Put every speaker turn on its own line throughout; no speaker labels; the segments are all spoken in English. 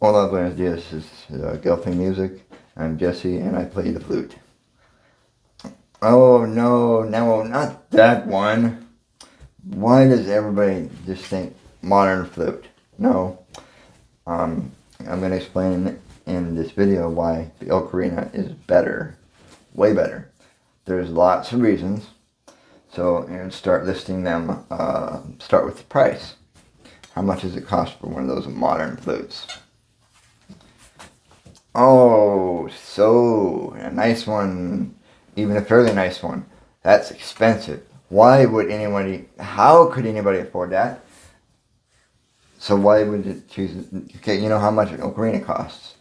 Hola, buenos dias. This is Gelfing Music. I'm Jesse, and I play the flute. Oh no, no, not that one. Why does everybody just think modern flute? No. I'm going to explain in this video why the ocarina is better. Way better. There's lots of reasons. So, and start listing them. Start with the price. How much does it cost for one of those modern flutes? Oh, so a nice one, even a fairly nice one. That's expensive. Why would anybody, how could anybody afford that? So why would it choose, okay, you know how much an ocarina costs.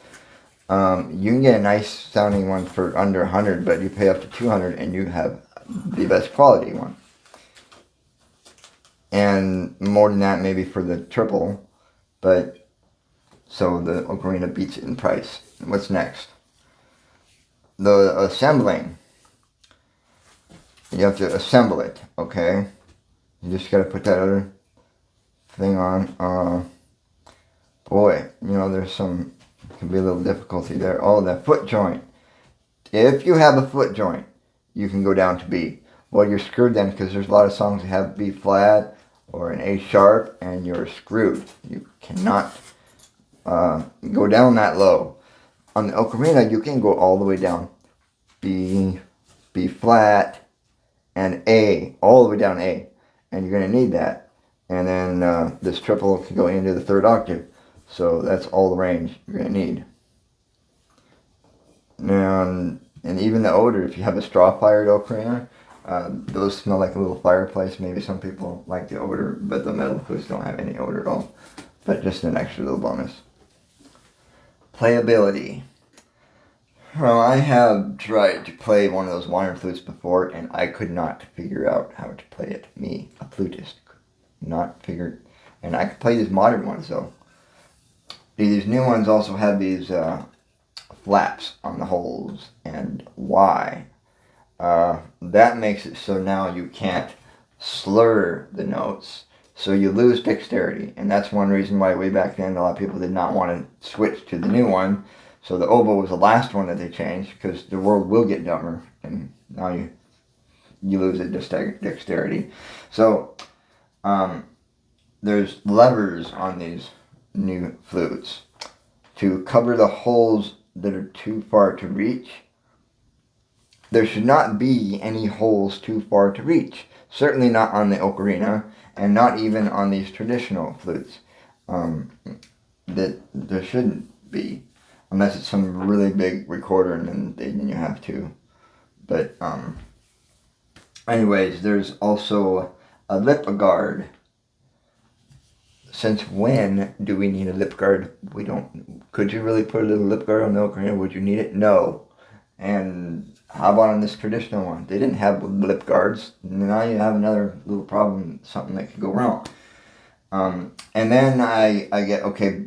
You can get a nice sounding one for under 100, but you pay up to 200 and you have the best quality one. And more than that maybe for the triple, but so the ocarina beats it in price. What's next? The assembling. You have to assemble it, okay? You just gotta put that other thing on. Boy, you know, there's some, can be a little difficulty there. Oh, that foot joint. If you have a foot joint, you can go down to B. Well, you're screwed then because there's a lot of songs that have B flat or an A sharp and you're screwed. You cannot go down that low. On the ocarina, you can go all the way down. B, B flat, and A, all the way down A. And you're going to need that. And then this triple can go into the third octave. So that's all the range you're going to need. And even the odor, if you have a straw-fired ocarina, those smell like a little fireplace. Maybe some people like the odor, but the metal flutes don't have any odor at all. But just an extra little bonus. Playability. Well, I have tried to play one of those modern flutes before, and I could not figure out how to play it. Me, a flutist, could not figure. And I could play these modern ones though. These new ones also have these flaps on the holes, and why? That makes it so now you can't slur the notes. So you lose dexterity, and that's one reason why way back then a lot of people did not want to switch to the new one. So the oboe was the last one that they changed because the world will get dumber, and now you lose dexterity. So there's levers on these new flutes to cover the holes that are too far to reach. There should not be any holes too far to reach. Certainly not on the ocarina, and not even on these traditional flutes. That there shouldn't be, unless it's some really big recorder, and then you have to. But anyways, there's also a lip guard. Since when do we need a lip guard? We don't. Could you really put a little lip guard on the ocarina? Would you need it? No. And how about on this traditional one? They didn't have lip guards. Now you have another little problem, something that could go wrong. And then I get, okay,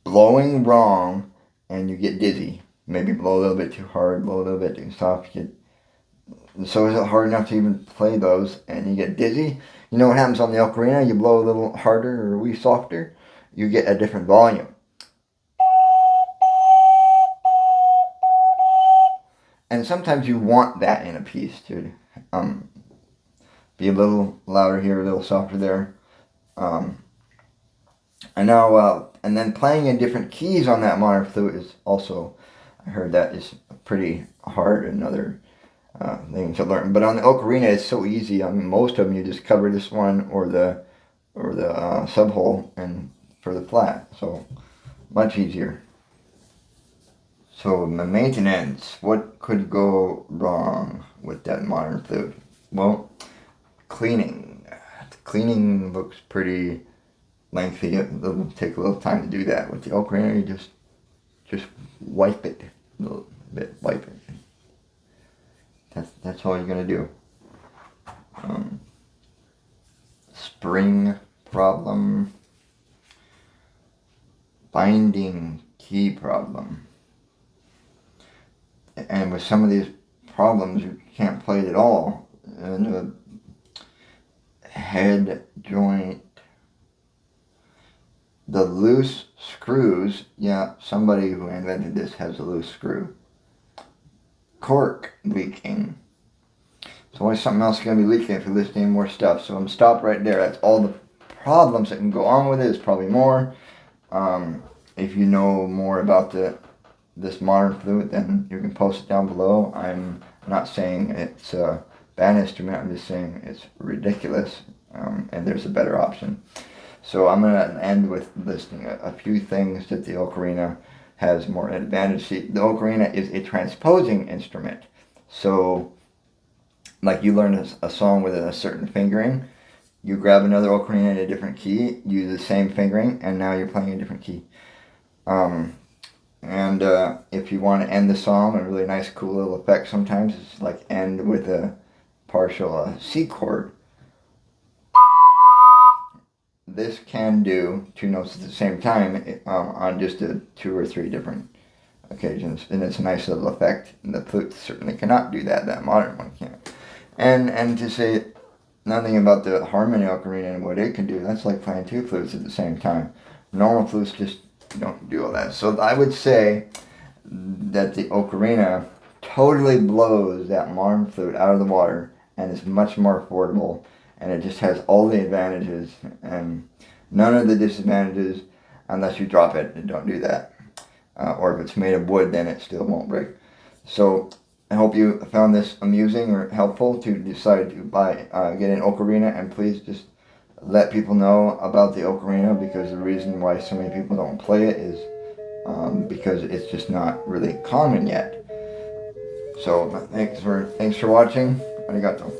blowing wrong, and you get dizzy. Maybe blow a little bit too hard, blow a little bit too soft. So is it hard enough to even play those, and you get dizzy? You know what happens on the ocarina? You blow a little harder or a wee softer, you get a different volume. And sometimes you want that in a piece to be a little louder here, a little softer there. And now, and then playing in different keys on that modern flute is also, I heard that is pretty hard, another thing to learn. But on the ocarina, it's so easy. On most of them, you just cover this one or the sub hole and for the flat. So much easier. So the maintenance, what could go wrong with that modern flute? Well, cleaning. The cleaning looks pretty lengthy. It'll take a little time to do that. With the ocarina, you just wipe it a little bit, wipe it. That's all you're gonna do. Spring problem, binding key problem. And with some of these problems, you can't play it at all. And the head joint, the loose screws, yeah, somebody who invented this has a loose screw. Cork leaking. So always something else is going to be leaking if you listen to any more stuff. So I'm stopped right there. That's all the problems that can go on with it. There's probably more. If you know more about this modern flute, then you can post it down below. I'm not saying it's a bad instrument. I'm just saying it's ridiculous, and there's a better option. So I'm going to end with listing a few things that the ocarina has more advantage. See, the ocarina is a transposing instrument. So, like you learn a song with a certain fingering, you grab another ocarina in a different key, use the same fingering, and now you're playing a different key. If you want to end the song, a really nice, cool little effect sometimes, it's like end with a partial C chord. This can do two notes at the same time on just 2 or 3 different occasions, and it's a nice little effect. And the flute certainly cannot do that. That modern one can't. And to say nothing about the harmony ocarina and what it can do, that's like playing 2 flutes at the same time. Normal flutes just don't do all that. So I would say that the ocarina totally blows that modern flute out of the water and is much more affordable, and it just has all the advantages and none of the disadvantages unless you drop it, and don't do that. Or if it's made of wood, then it still won't break. So I hope you found this amusing or helpful to decide to get an ocarina, and please just let people know about the ocarina, because the reason why so many people don't play it is because it's just not really common yet. So thanks for watching. Arigato.